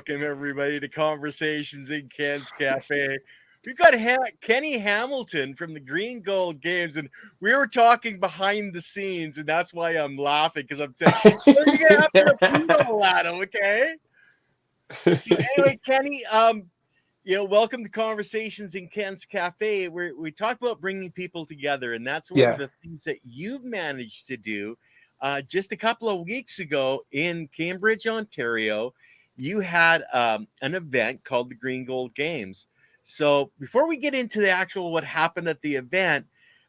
welcome everybody to Conversations in Ken's Cafe. We've got Kenny Hamilton from the Green Gold Games, and we were talking behind the scenes, and that's why I'm laughing because I'm saying, well, you're gonna have to repeat all that, okay? So anyway, Kenny, welcome to Conversations in Ken's Cafe, where we talk about bringing people together, and that's one of Yeah. the things that you've managed to do. Just a couple of weeks ago in Cambridge, Ontario, you had an event called the Green Gold Games. So before we get into the actual what happened at the event,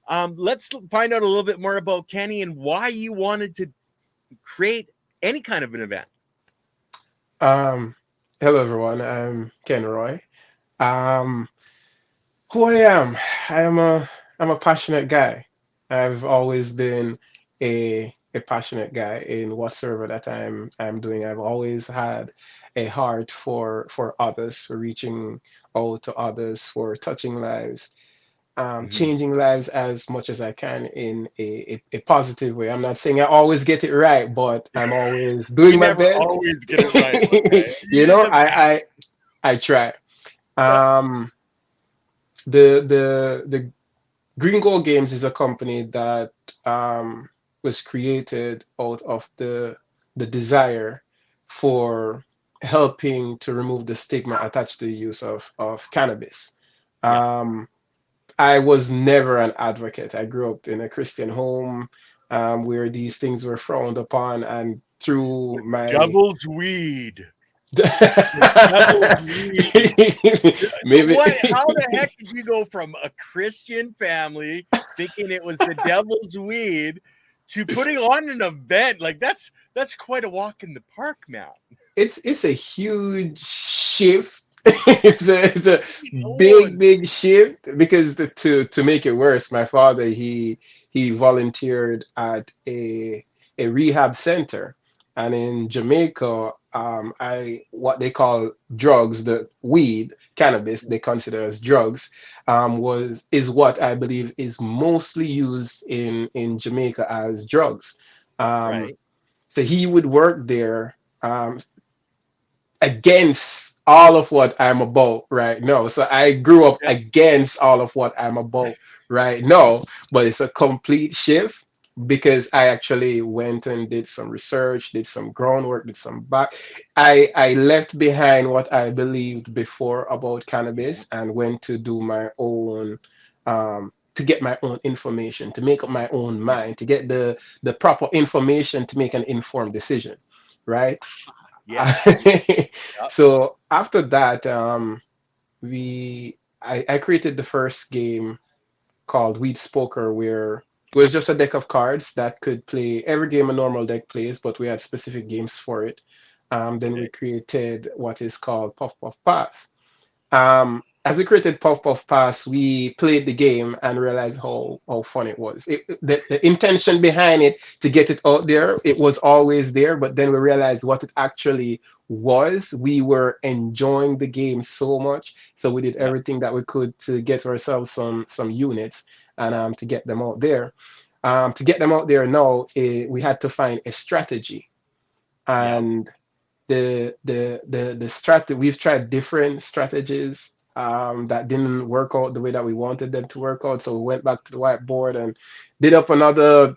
let's find out a little bit more about Kenny and why you wanted to create any kind of an event. Um, Hello everyone. I'm Ken Roy. Um, who I am? I'm a passionate guy. I've always been a passionate guy in whatsoever that I'm doing. I've always had a heart for others, for reaching out to others, for touching lives, Mhm. changing lives as much as I can in a positive way. I'm not saying I always get it right, but I'm always You doing my never best. always get it right, okay? You You did know, the best. I try. Yep. Um, the Green Gold Games is a company that was created out of the desire for helping to remove the stigma attached to the use of cannabis. Yep. Um, I was never an advocate. I grew up in a Christian home where these things were frowned upon, and through my Devil's weed. The devil's weed. maybe What? How the heck did you go from a Christian family thinking it was the devil's weed to putting on an event like that's quite a walk in the park, man. it's a huge shift. It's a Oh, big shift because to make it worse, my father he volunteered at a rehab center, and in Jamaica, I what they call drugs, the weed, cannabis, they consider as drugs, was is what I believe is mostly used in Jamaica as drugs. Um, right. so he would work there. Against all of what I'm about right now. So I grew up Yeah. against all of what I'm about right now, but it's a complete shift because I actually went and did some research, did some groundwork, did some back. I left behind what I believed before about Yeah. cannabis and went to do my own to get my own information, to make up my own Yeah. mind, to get the proper information to make an informed decision, right? Yes. Yep. So after that, I created the first game called Weeds Poker, where it was just a deck of cards that could play every game a normal deck plays, but we had specific games for it. Then we Okay. created what is called Puff Puff Pass. As we created Puff Puff Pass, we played the game and realized how fun it was. The intention behind it to get it out there, it was always there, but then we realized what it actually was. We were enjoying the game so much, so we did Yep. everything that we could to get ourselves some units and to get them out there. To get them out there now, we had to find a strategy, Yep. and the strategy we've tried different strategies that didn't work out the way that we wanted them to work out, so we went back to the whiteboard and did up another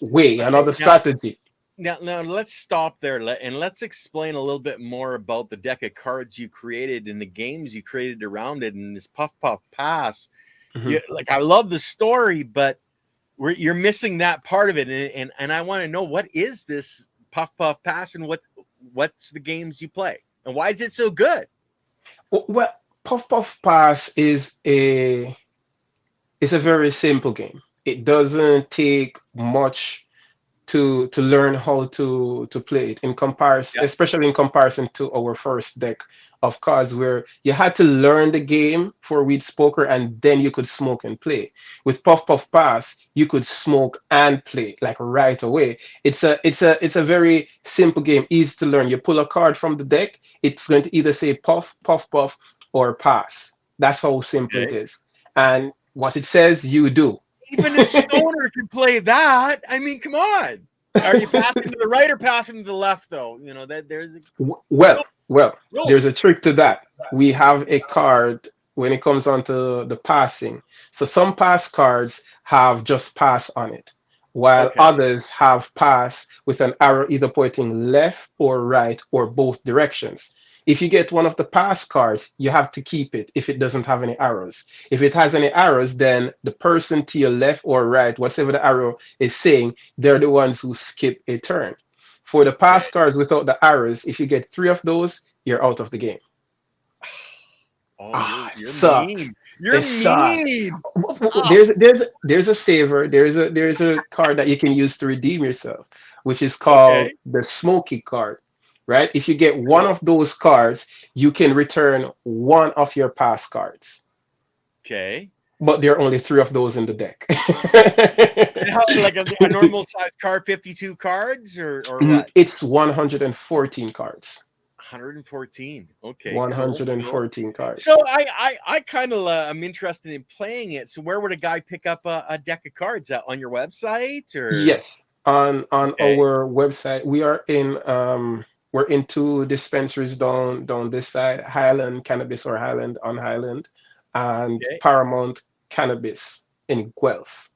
way, Okay. another Now, strategy. now let's stop there and let's explain a little bit more about the deck of cards you created and the games you created around it and this Puff Puff Pass. Mhm. Yeah, like I love the story, but you're missing that part of it, and I want to know what is this Puff Puff Pass and what's the games you play and why is it so good? Well, Puff Puff Pass is a very simple game. It doesn't take much to learn how to play it in comparison, Yep. especially in comparison to our first deck of cards where you had to learn the game for Weeds Poker and then you could smoke and play. With Puff Puff Pass, you could smoke and play like right away. It's a very simple game, easy to learn. You pull a card from the deck, it's going to either say puff, puff, puff, or pass. That's how simple it Okay. is. And what it says, you do. Even a stoner can play that. I mean, come on. Are you passing to the right or passing to the left, though? You know that there's a Well, no. Well, there's Really? a trick to that. We have a card when it comes on to the passing. So some pass cards have just pass on it, while Okay. others have pass with an arrow either pointing left or right or both directions. If you get one of the pass cards, you have to keep it if it doesn't have any arrows. If it has any arrows, then the person to your left or right, whatever the arrow is saying, they're the ones who skip a turn. For the Okay. pass cards without the arrows, if you get three of those, you're out of the game. Oh, Ah, it you're sucks. mean. You're It sucks. mean. Oh, There's a saver. There's a card that you can use to redeem yourself, which is called okay. the Smoky card. Right? If you get one Cool. of those cards, you can return one of your pass cards. Okay. But there are only three of those in the deck. And how, like a normal size card, 52 cards or what? It's 114 cards. 114. Okay, cool, cool. 114 So cards. I kind of am interested in playing it. So where would a guy pick up a deck of cards at on your website or Yes, on okay, our website, we're in two dispensaries down this side, Highland Cannabis or Highland on Highland, and okay, Paramount Cannabis in Guelph.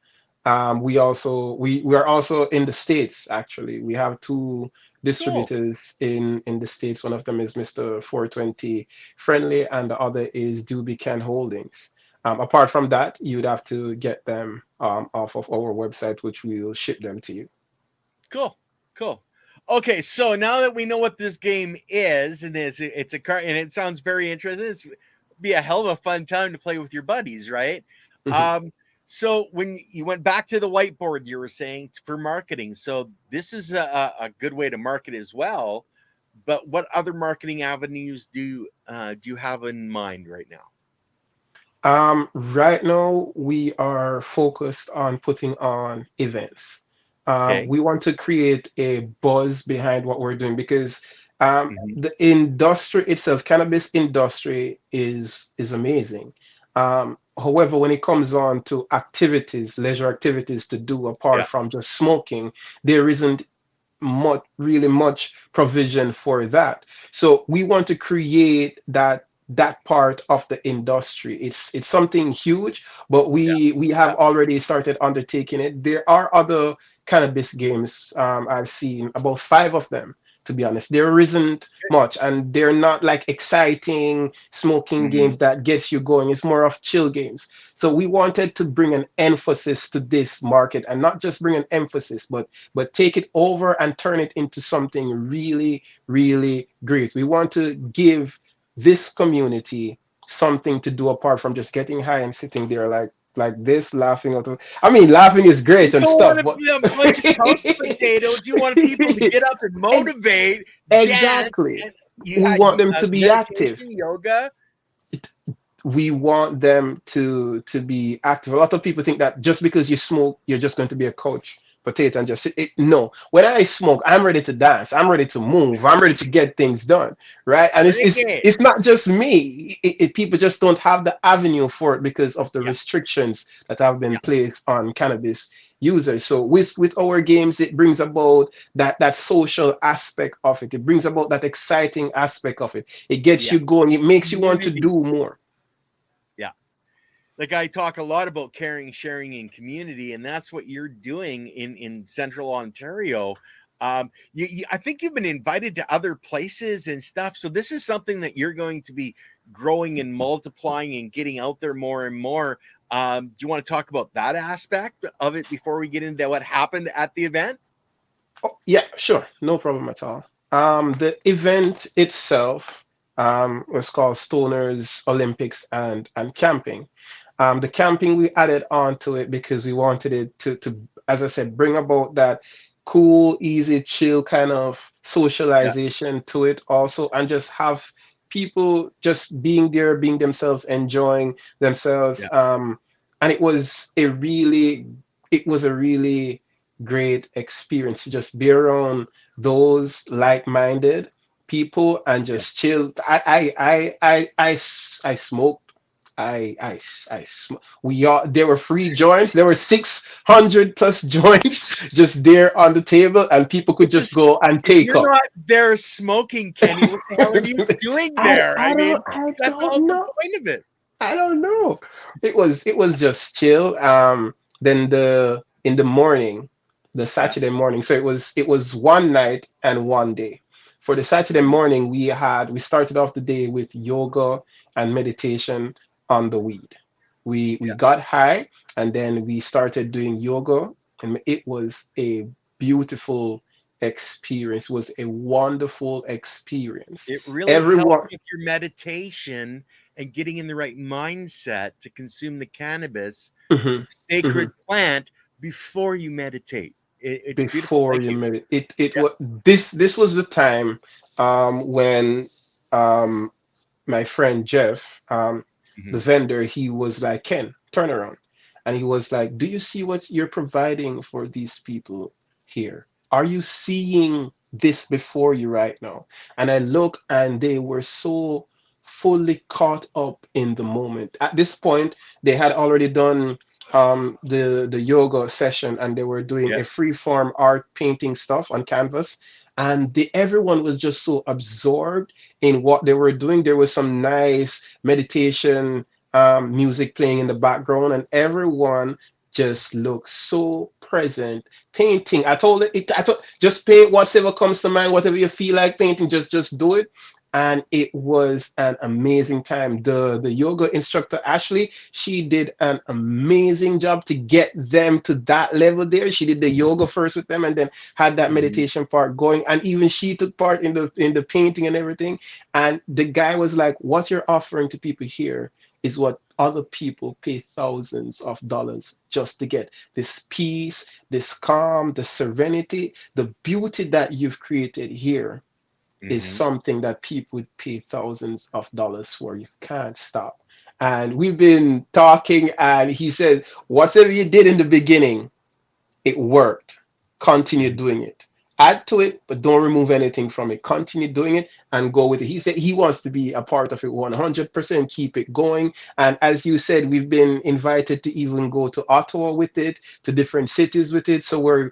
We are also in the States actually. We have two cool. distributors in the States. One of them is Mr. 420 Friendly, and the other is Doobie Can Holdings. Apart from that, you'd have to get them off of our website, which we'll ship them to you. Cool. Cool. Okay, so now that we know what this game is, and it's a card, and it sounds very interesting. It's be a hell of a fun time to play with your buddies, right? Mhm. Um, so when you went back to the whiteboard, you were saying for marketing. So this is a good way to market as well. But what other marketing avenues do you have in mind right now? Right now, we are focused on putting on events. Okay. We want to create a buzz behind what we're doing because Hmm. the industry itself, cannabis industry, is amazing. However, when it comes on to activities, leisure activities to do apart Yeah. from just smoking, there isn't really much provision for that. So we want to create that part of the industry. It's something huge, but Yeah. we have Yeah. already started undertaking it. There are other cannabis games. I've seen about five of them. To be honest, there isn't much, and they're not like exciting smoking Hmm. games that gets you going. It's more of chill games. So we wanted to bring an emphasis to this market, and not just bring an emphasis, but take it over and turn it into something really, really great. We want to give this community something to do apart from just getting high and sitting there like this laughing out of, I mean, laughing is You great and don't stuff, want to but be a bunch of couch potatoes. You want people to get up and Ex- motivate, dance, exactly. and you We had want them to be active. meditation, yoga. We want them to be active. A lot of people think that just because you smoke, you're just going to be a couch potato and just sit. No, when I smoke, I'm ready to dance. I'm ready to move. I'm ready to get things done, right? And it's it's Reggae. it's not just me. People just don't have the avenue for it because of the Yeah, restrictions that have been yeah, placed on cannabis users. So with our games, it brings about that social aspect of it. It brings about that exciting aspect of it. It gets yeah. you going. It makes you want to Community. do more. Yeah. Like I talk a lot about caring, sharing, and community, and that's what you're doing in Central Ontario. I think you've been invited to other places and stuff. So this is something that you're going to be growing and multiplying and getting out there more and more. Do you want to talk about that aspect of it before we get into what happened at the event? Oh, yeah, sure. No problem at all. The event itself was called Stoners Olympics and Camping. The camping we added on to it because we wanted it to, as I said, bring about that cool, easy, chill kind of Yeah, socialization to it also, and just have people just being there, being themselves, enjoying themselves. yeah, And it was a really great experience to just be around those like-minded people and yeah. just chill. I smoked We all, there were free joints. There were 600 plus joints just there on the table, and people could If, just go and if take you're up. not there smoking, Kenny, what the hell are you doing there? I mean, I that's don't all the know. point of it. I don't know. It was just chill. Then the in the morning, the Yeah, Saturday morning. So it was one night and one day. For the Saturday morning, we started off the day with yoga and meditation on the weed. We yeah. got high, and then we started doing yoga, and it was a beautiful experience. It was a wonderful experience. It really helps Everyone. with your meditation and getting in the right mindset to consume the cannabis, the Mhm, sacred mhm. plant, before you meditate. It's beautiful. Before Thank you you. made it. It Yeah. was this was the time when um my friend Jeff, the Hmm. vendor, he was like, Ken, turn around. And he was like, do you see what you're providing for these people here? Are you seeing this before you right now? And I look, and they were so fully caught up in the moment. At this point, they had already done the yoga session, and they were doing Yeah. a free form art painting stuff on canvas. And everyone was just so absorbed in what they were doing. There was some nice meditation music playing in the background, and everyone just looked so present painting. I told just paint whatever comes to mind, whatever you feel like painting, just do it. And it was an amazing time. The yoga instructor Ashley, she did an amazing job to get them to that level there. She did the yoga first with them, and then had that Hmm. meditation part going, and even she took part in the painting and everything. And the guy was like, what you're offering to people here is what other people pay thousands of dollars just to get. This peace, this calm, the serenity, the beauty that you've created here is Hmm. something that people would pay thousands of dollars for. You can't stop. And we've been talking, and he said, whatever you did in the beginning, it worked. Continue Hmm. doing it. Add to it, but don't remove anything from it. Continue doing it and go with it. He said he wants to be a part of it 100%, keep it going. And as you said, we've been invited to even go to Ottawa with it, to different cities with it. So we're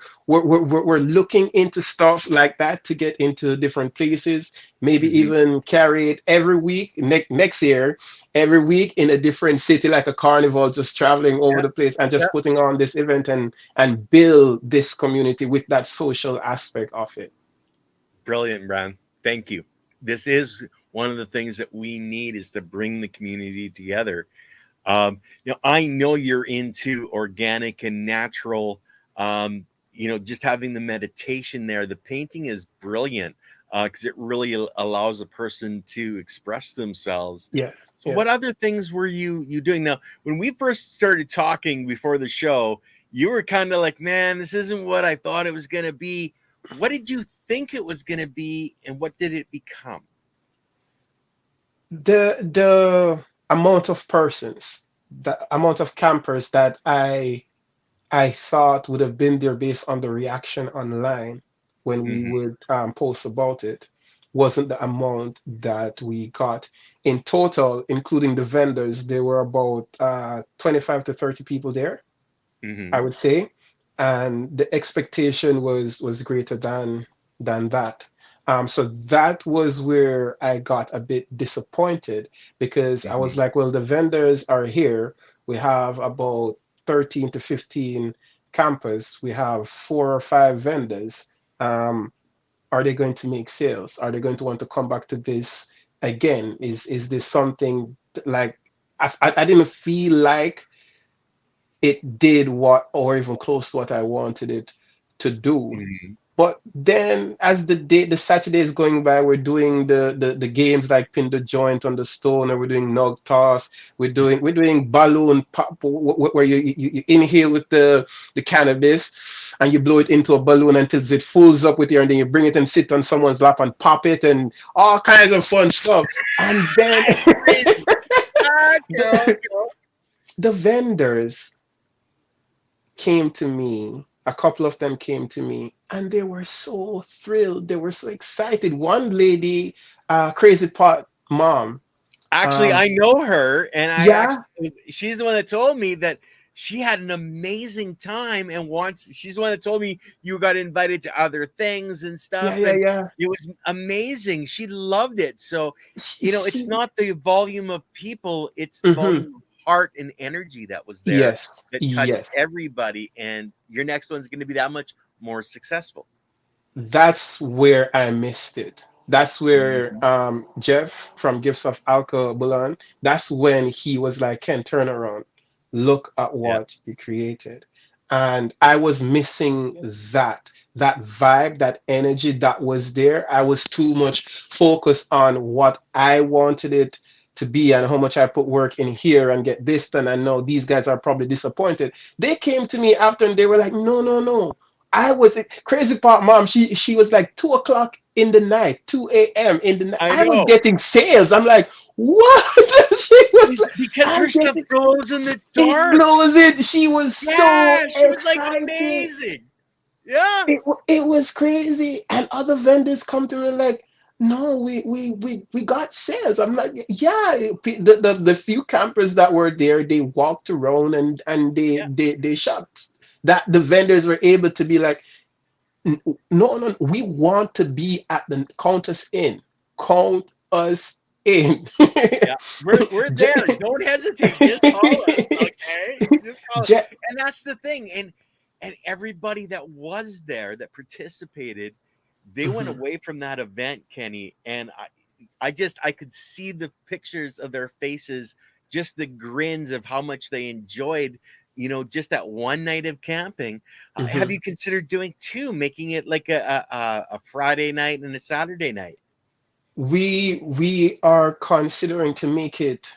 looking into stuff like that to get into different places, maybe Hmm. even carry it every week next year, every week in a different city, like a carnival, just traveling over Yeah. the place and Yeah. just putting on this event and build this community with that social aspect of it. Brilliant, Brian. Thank you. This is one of the things that we need is to bring the community together. I know you're into organic and natural. Just having the meditation there, the painting is brilliant because it really allows a person to express themselves. Yes, So, what yes. other things were you doing? Now, when we first started talking before the show, you were kind of like, "Man, this isn't what I thought it was going to be." What did you think it was going to be, and what did it become? The amount of persons, the amount of campers that I thought would have been there based on the reaction online when we Hmm. would post about it wasn't the amount that we got. In total, including the vendors, there were about 25 to 30 people there, I Hmm. would say, and the expectation was greater than that. So that was where I got a bit disappointed because I was Hmm. like, well, the vendors are here. We have about 13 to 15 campers. We have 4 or 5 vendors. Um, are they going to make sales? Are they going to want to come back to this again? Is this something like I didn't feel like it did what or even close to what I wanted it to do. Hmm. But then as the Saturday is going by, we're doing the games like pin the joint on the stone, and we're doing nog toss, we're doing balloon pop where you inhale with the cannabis and you blow it into a balloon until it fills up with air, and then you bring it and sit on someone's lap and pop it and all kinds of fun stuff. And then Crazy. Okay, the, okay. the vendors came to me. A couple of them came to me, and they were so thrilled. They were so excited. One lady, crazy pot mom, Actually, Um, I know her, and yeah, she's the one that told me that she had an amazing time, and once she's the one that told me you got invited to other things and yeah, stuff, yeah, and yeah. it was amazing. She loved it. So, it's She, not the volume of people, it's the mhm. volume of heart and energy that was there Yes, that touched yes. everybody, and your next one's going to be that much more successful. That's where I missed it. That's where Mhm. Jeff from Gifts of Alcohol, that's when he was like, Ken, turn around. Look at Yeah. what you created. And I was missing that vibe, that energy that was there. I was too much focused on what I wanted it to be and how much I put work in here and get this done. I know these guys are probably disappointed. They came to me after and they were like, no, no, no. I was crazy part, mom. She was like 2 o'clock in the night, 2 a.m. in the night. I I was know. getting sales. I'm like, what? She was like, Because her I'm stuff getting glows in the it dark. blows it. She was so Yeah, she was like excited. amazing. Yeah. It was crazy. And other vendors come to me like, no, we got sales. I'm like, yeah. The few campers that were there, they walked around and Yeah. they shot. That the vendors were able to be like, no, no, we want to be at the count us in. Count us in. Yeah. We're there. Don't hesitate. Just call us. Okay. Just call. Je- And that's the thing. And everybody that was there that participated, they went Mhm. away from that event, Kenny. And I could see the pictures of their faces, just the grins of how much they enjoyed, just that one night of camping. Have Mhm. you considered doing two, making it like a Friday night and a Saturday night? We are considering to make it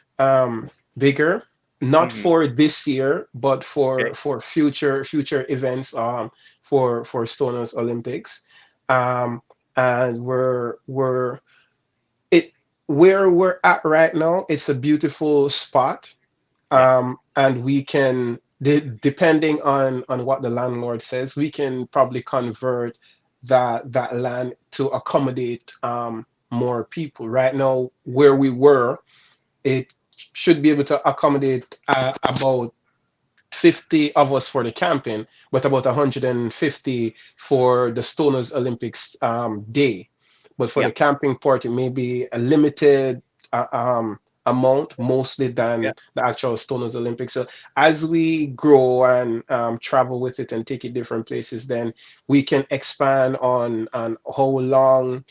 bigger, not Hmm. for this year, but Okay. for future events for Stoners Olympics. Um, and it where we're at right now, it's a beautiful spot. Yeah. And we can depending on what the landlord says, we can probably convert that land to accommodate more people. Right now where we were, it should be able to accommodate about 50 of us for the camping, but about 150 for the Stoners Olympics day. But for Yeah. the camping part, it may be a limited amount, mostly Yeah. than the actual Stoners Olympics. So as we grow and travel with it and take it different places, then we can expand on how long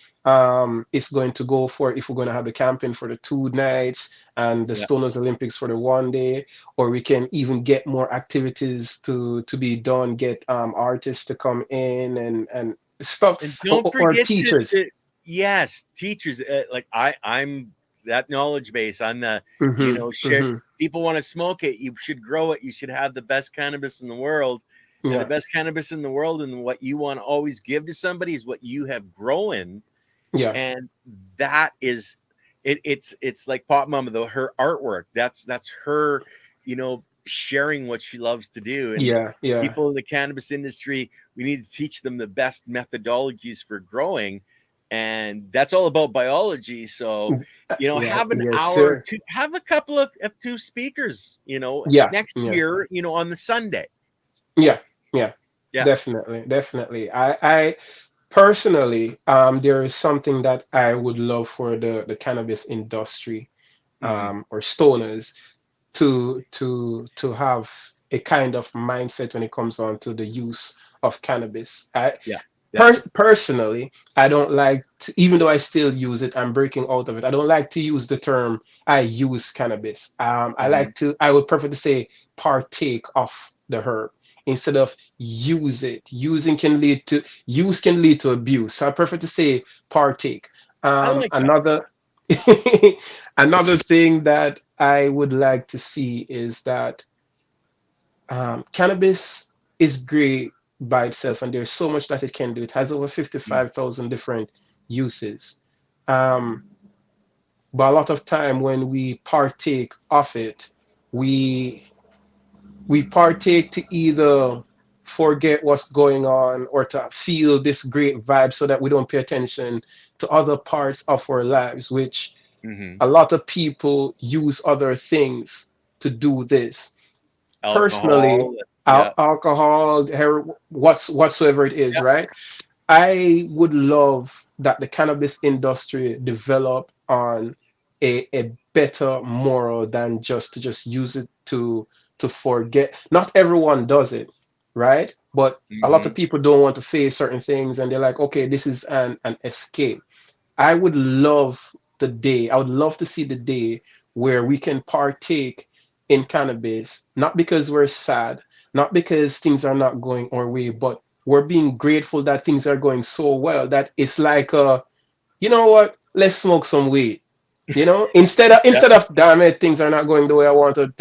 it's going to go for if we're going to have the camping for the 2 nights and the Yeah. Stoners Olympics for the one day, or we can even get more activities to be done, get artists to come in and stuff, And don't or forget teachers. yes, teachers. Like I'm that knowledge base. I'm the, Hmm. share. Hmm. People want to smoke it. You should grow it. You should have the best cannabis in the world, and the Yeah, best cannabis in the world. And what you want to always give to somebody is what you have grown, yeah, and that is it's like Pop Mama, though, her artwork, that's her, sharing what she loves to do. And yeah, yeah, people in the cannabis industry, we need to teach them the best methodologies for growing, and that's all about biology. So, yeah. have an Yes, hour or sir. two, have a couple of two speakers, Yeah, next yeah, year, on the Sunday. yeah, yeah. Yeah. Definitely, definitely. I personally, there is something that I would love for the cannabis industry, Hmm. or stoners to have a kind of mindset when it comes on to the use of cannabis. Yeah. Yeah. Personally, I don't like to, even though I still use it, I'm breaking out of it. I don't like to use the term I use cannabis. Hmm. I would prefer to say partake of the herb instead of use it. Use can lead to abuse. So I prefer to say partake. I like that. Another another thing that I would like to see is that cannabis is great by itself, and there's so much that it can do. It has over Mm. 55,000 different uses. Um, but a lot of time when we partake of it, we we partake to either forget what's going on or to feel this great vibe so that we don't pay attention to other parts of our lives, which Hmm. A lot of people use other things to do this. Personally, Alcohol. Yeah. alcohol, whatsoever it is, Yeah. right? I would love that the cannabis industry develop on a better moral than just to just use it to forget. Not everyone does it, right? But a lot of Hmm. people don't want to face certain things and they're like, okay, this is an escape. I would love to see the day where we can partake in cannabis, not because we're sad, not because things are not going our way, but we're being grateful that things are going so well that it's like, you know what? Let's smoke some weed. You know, Yeah. instead of damn it, things are not going the way I want to.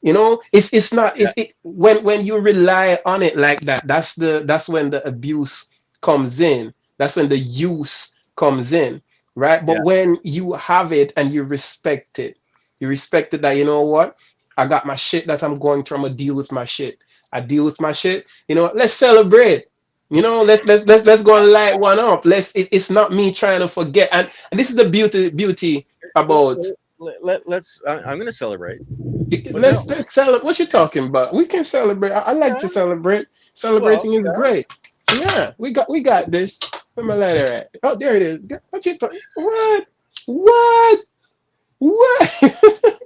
You know, it's not Yeah. it when you rely on it like that, that's when the abuse comes in. That's when the use comes in, right? But Yeah. when you have it and you respect it that, you know what, I got my shit that I'm going through. I'm gonna deal with my shit. I deal with my shit. You know, let's celebrate. You know, let's go and light one up. It's not me trying to forget. And this is the beauty Well, about. let's. I'm going to celebrate, but no. Let's celebrate. What you talking about? We can celebrate. I like Yeah. to celebrate. Well. Celebrating is Yeah. great. Yeah, we got this. Where my letter at? Oh, there it is. What you talking? What? What? What?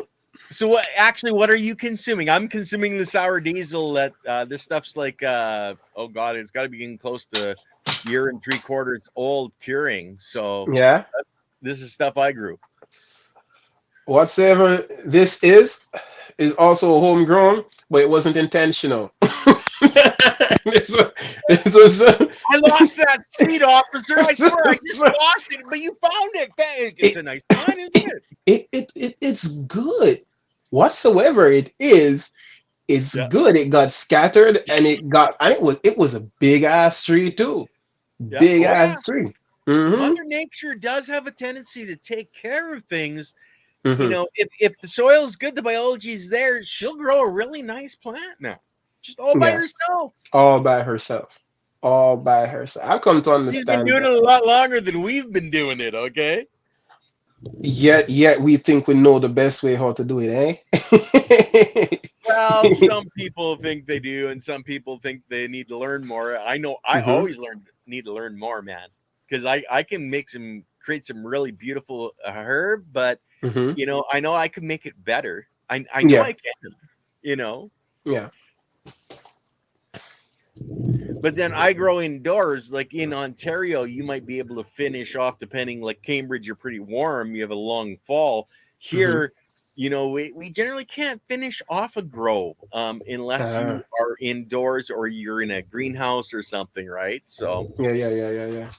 So what? Actually, what are you consuming? I'm consuming the sour diesel. That this stuff's like. Oh God, it's got to be getting close to year and 3/4 old curing. So Yeah. this is stuff I grew. Whatsoever this is also homegrown, but it wasn't intentional. It was, I lost that seed, officer. I swear, I just lost it, but you found it. It's it, a nice plant, isn't it? it's good. Whatsoever it is, it's Yeah, good. It got scattered and it was a big ass tree too. yeah. Big Oh yeah. ass tree. Mm-hmm. Mother Nature does have a tendency to take care of things. You Mm-hmm. know, if the soil is good, the biology is there. She'll grow a really nice plant now, just all by Yeah. herself. All by herself. All by herself. I've come to She's been understand doing that. it a lot longer than we've been doing it. Okay. Yet we think we know the best way how to do it, Well, eh? some people think they do, and some people think they need to learn more. I know I Mm-hmm. always need to learn more, man, because I can create some really beautiful herb, but Mm-hmm. I know I can make it better. I know Yeah. I can, you know. Yeah. But then I grow indoors, like in Ontario, you might be able to finish off, depending, like Cambridge, you're pretty warm, you have a long fall. Mm-hmm. Here, we generally can't finish off a grow unless Uh, you are indoors or you're in a greenhouse or something, right? So, yeah, yeah, yeah, yeah, yeah.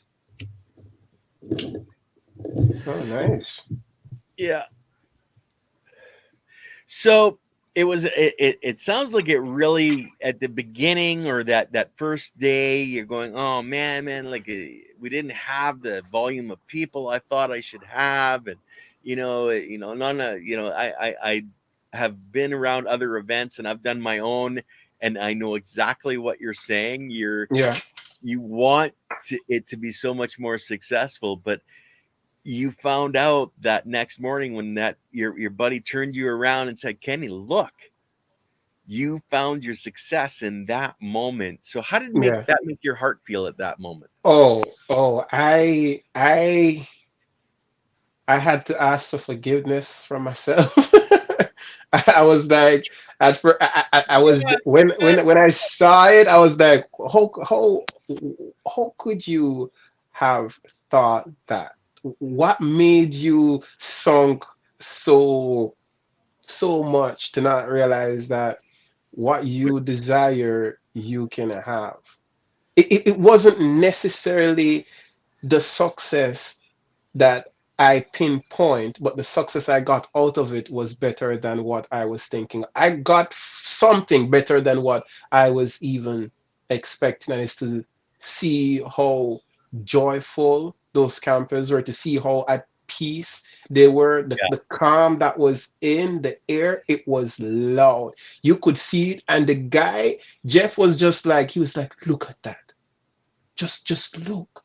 Oh, nice. yeah. So it sounds like it really at the beginning or that first day you're going, oh man, like we didn't have the volume of people I thought I should have, and none of I have been around other events and I've done my own, and I know exactly what you're saying. Yeah. You want it to be so much more successful, but you found out that next morning when that your buddy turned you around and said, Kenny, look, you found your success in that moment. So how did Yeah. make your heart feel at that moment? Oh, I had to ask for forgiveness from myself. I was like, at first, I was Yes. when I saw it, I was like, how could you have thought that? What made you sunk so so much to not realize that what you desire you can have? It wasn't necessarily the success that I pinpoint, but the success I got out of it was better than what I was thinking. I got something better than what I was even expecting, and it's to see how joyful those campers were, to see how at peace they were, the calm that was in the air. It was loud. You could see it, and the guy, Jeff, was just like, he was like, look at that. Just look.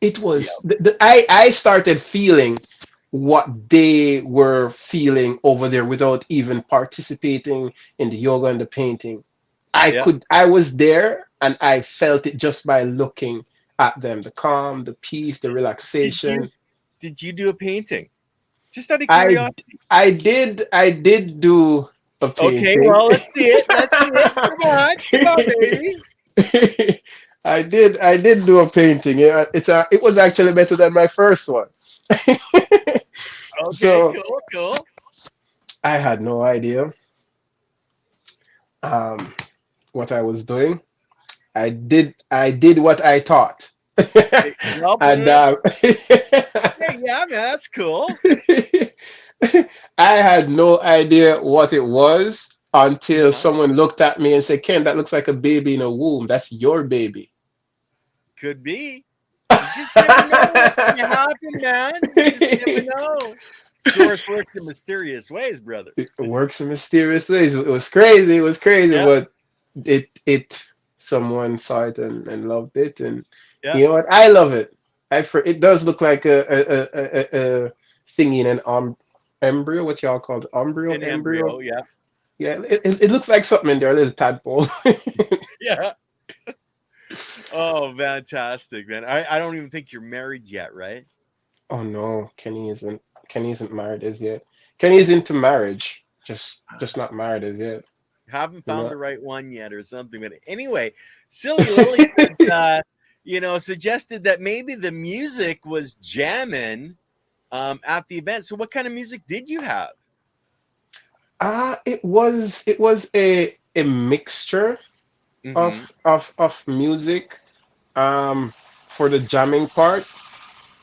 It Yeah, was I started feeling what they were feeling over there without even participating in the yoga and the painting. yeah. I was there and I felt it just by looking at them, the calm, the peace, the Did you relaxation. did you do a painting? Just out of I curiosity. I did do a Okay, painting. well, let's see it. Let's see it. Come on, baby. I did do a painting. It was actually better than my first one. Okay, So cool, cool. I had no idea um, what I was doing. I did what I thought, Well, and yeah, yeah, man, that's cool. I had no idea what it was until Uh-huh. someone looked at me and said, "Ken, that looks like a baby in a womb. That's your baby." Could be. You just never know what's gonna happen, man. You just never know. Source works in mysterious ways, brother. It works in mysterious ways. It was crazy. It was crazy, Yeah, but it someone saw it and loved it, and yeah. you know what? I love it. It does look like a thing in an embryo. What y'all call it? Embryo, An embryo. embryo, yeah. Yeah, it looks like something in there, a little tadpole. Yeah. Oh, fantastic, man. I don't even think you're married yet, right? Oh no, Kenny isn't married as yet. Kenny's into marriage, just not married as yet. Haven't You found know. the right one yet or something. But anyway, Silly Lily said, suggested that maybe the music was jamming at the event. So what kind of music did you have? It was a mixture Mm-hmm. of music. Um, for the jamming part,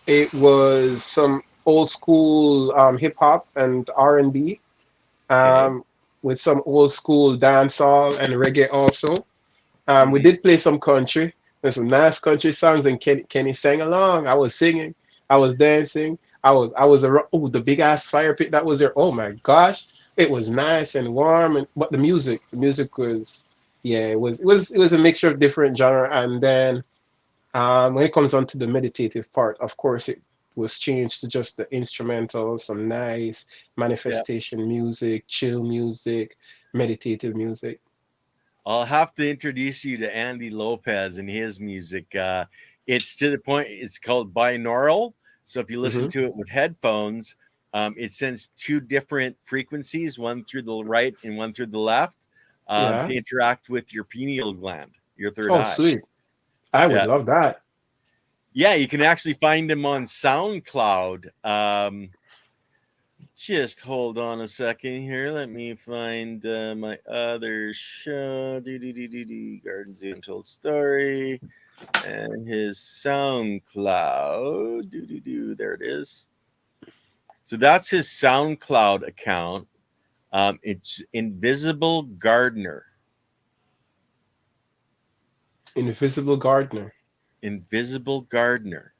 it was some old school hip hop and R&B, Okay. with some old school dancehall and reggae also. We Mm-hmm. did play some country. There's some nice country songs, and Kenny sang along. I was singing, I was dancing, oh, the big ass fire pit that was there. Oh my gosh, it was nice and warm, and but the music was, yeah, it was a mixture of different genre. And then when it comes on to the meditative part, of course, it was changed to just the instrumental, some nice Yeah. manifestation music, chill music, meditative music. I'll have to introduce you to Andy Lopez and his music. It's to the point, it's called binaural. So if you listen Hmm. to it with headphones, it sends two different frequencies, one through the right and one through the left, Yeah. to interact with your pineal gland, your third Oh, eye. sweet. I would Yeah. love that. Yeah, you can actually find him on SoundCloud. Just hold on a second here. Let me find my other show. Garden Zoo Untold Story. And his SoundCloud. There it is. So that's his SoundCloud account. It's Invisible Gardener. Invisible Gardener. Invisible Gardener.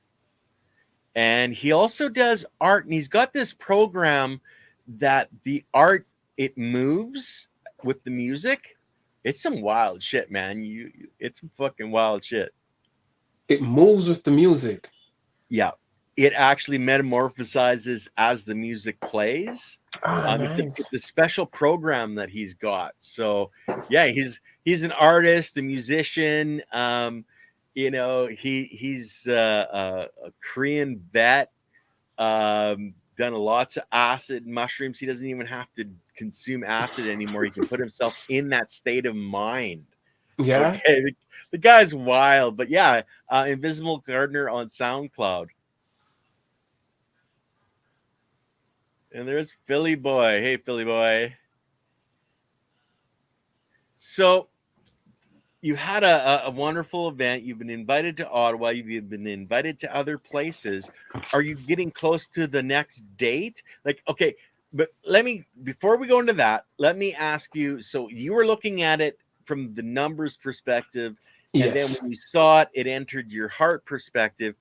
And he also does art, and he's got this program that the art, it moves with the music. It's some wild shit, man. It's some fucking wild shit. It moves with the music. Yeah, it actually metamorphosizes as the music plays. Ah, It's nice. a special program that he's got. So yeah, he's an artist, a musician. He's a Korean vet. Done lots of acid mushrooms. He doesn't even have to consume acid anymore. He can put himself in that state of mind. Yeah. Okay, the guy's wild, but yeah, Invisible Gardener on SoundCloud. And there's Philly Boy. Hey, Philly Boy. So you had a wonderful event. You've been invited to Ottawa. You've been invited to other places. Are you getting close to the next date? Like, okay, but before we go into that, let me ask you. So you were looking at it from the numbers perspective, and then Yes. when you saw it, it entered your heart perspective.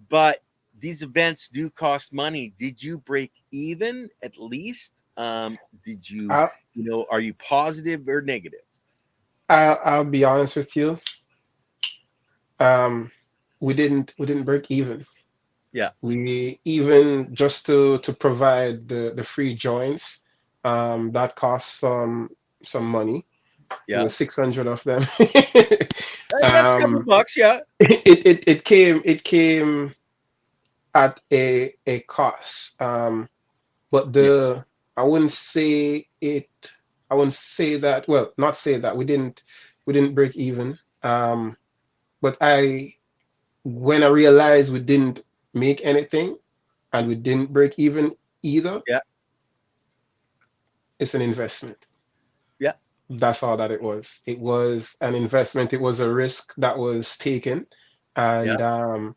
But these events do cost money. Did you break even at least? Did you, I'll, are you positive or negative? I'll be honest with you. Um, we didn't break even. Yeah, We even just to provide the free joints, that cost some money. It yeah. was 600 of them. That's a couple um, bucks. Yeah, it came at a cost. But yeah. I wouldn't say it. I wouldn't say that. Well, not say that we didn't break even. But when I realized we didn't make anything and we didn't break even either, Yeah, it's an investment. yeah, That's all that it was. It was an investment. It was a risk that was taken, yeah. and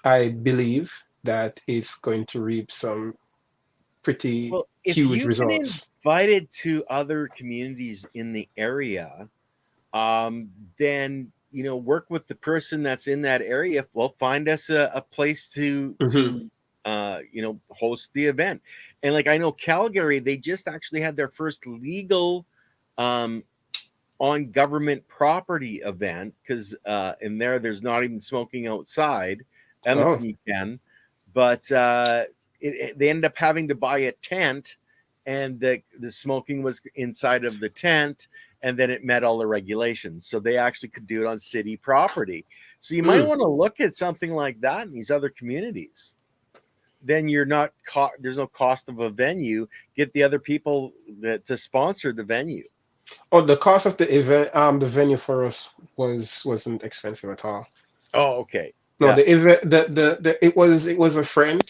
I believe that it's going to reap some pretty Well, if huge you've been results. invited to other communities in the area, then work with the person that's in that area. Well, find us a place Hmm. to host the event. And like I know Calgary, they just actually had their first legal um, on government property event because in there's not even smoking outside. Oh, Edmonton you can, but they ended up having to buy a tent, and the smoking was inside of the tent, and then it met all the regulations, so they actually could do it on city property. So you might mm. want to look at something like that in these other communities. Then you're not there's no cost of a venue. Get the other people to sponsor the venue. Oh, the cost of the event, the venue for us wasn't expensive at all. Oh, okay. No, Yeah. the event, it was a friend.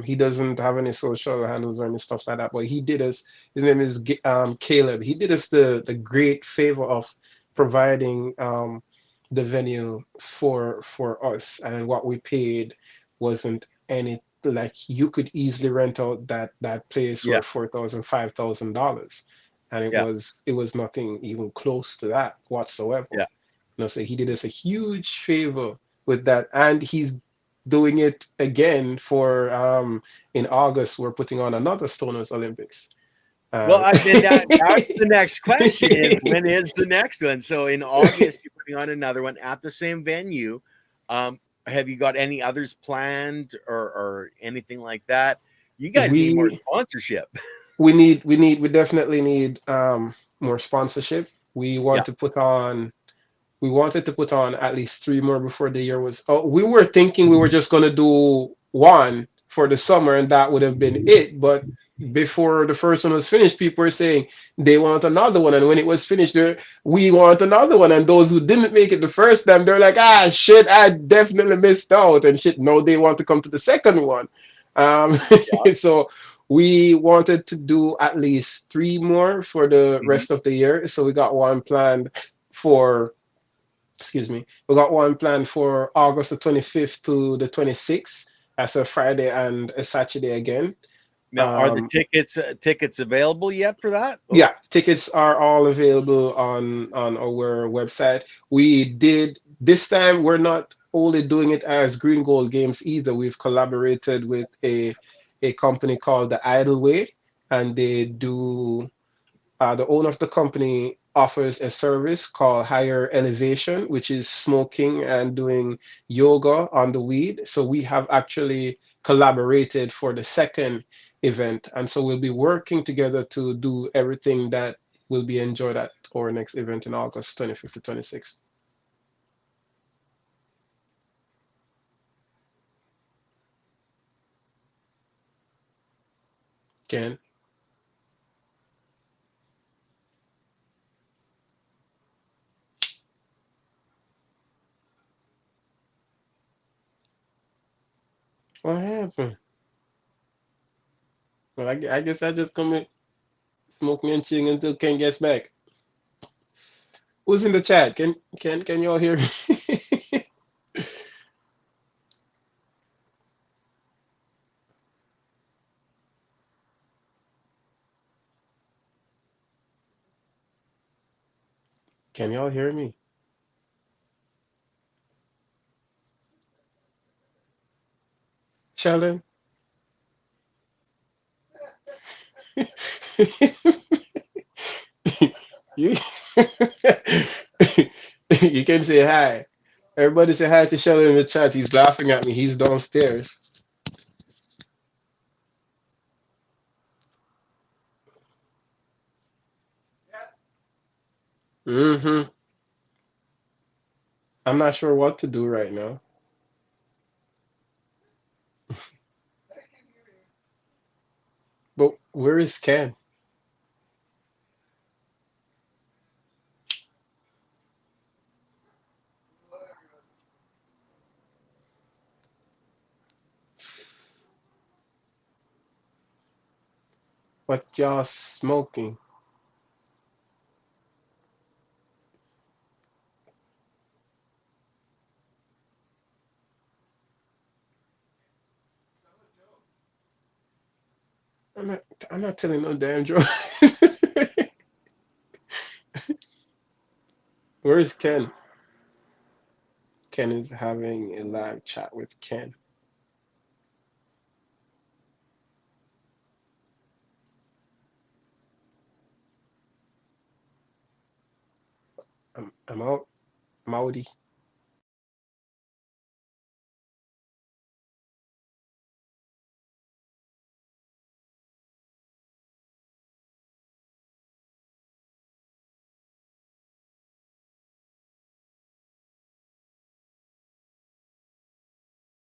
He doesn't have any social handles or any stuff like that, but he did us. His name is Caleb. He did us the great favor of providing the venue for us, and what we paid wasn't any, like, you could easily rent out that place Yeah. for $4,000, $5,000, and it Yeah. was it was nothing even close to that whatsoever. Yeah. So he did us a huge favor with that, and he's doing it again for in August. We're putting on another Stoners Olympics. Well, Uh, then that's the next question is when is the next one? So in August, you're putting on another one at the same venue. Have you got any others planned or anything like that? You guys need more we sponsorship. we definitely need more sponsorship. Yeah. We wanted to put on at least three more before the year was. Oh, we were thinking we were just going to do one for the summer and that would have been it. But before the first one was finished, people were saying they want another one. And when it was finished, we want another one. And those who didn't make it the first time, they're like, ah, shit, I definitely missed out. And shit, no, they want to come to the second one. Um, so we wanted to do at least three more for the Mhm. rest of the year. So we got one planned for excuse me, we got one planned for August the 25th to the 26th. That's a Friday and a Saturday again. Now, are the Um, tickets available yet for that? yeah, tickets are all available on our website. We did this time. We're not only doing it as Green Gold Games either. We've collaborated with a company called the Idle Way, and they do the owner of the company offers a service called Higher Elevation, which is smoking and doing yoga on the weed. So we have actually collaborated for the second event. And so we'll be working together to do everything that will be enjoyed at our next event in August 25th to 26th. Ken, what happened? Well, I guess I just come in smoking and chilling until Ken gets back. Who's in the chat? Can you all hear me? Can y'all hear me? Sheldon? you you can say hi. Everybody say hi to Shelly in the chat. He's laughing at me. He's downstairs. Hmm. I'm not sure what to do right now. But where is Ken? What y'all smoking? I'm not. I'm not telling no damn joke. Where is Ken? Ken is having a live chat with Ken. I'm out. I'm outie.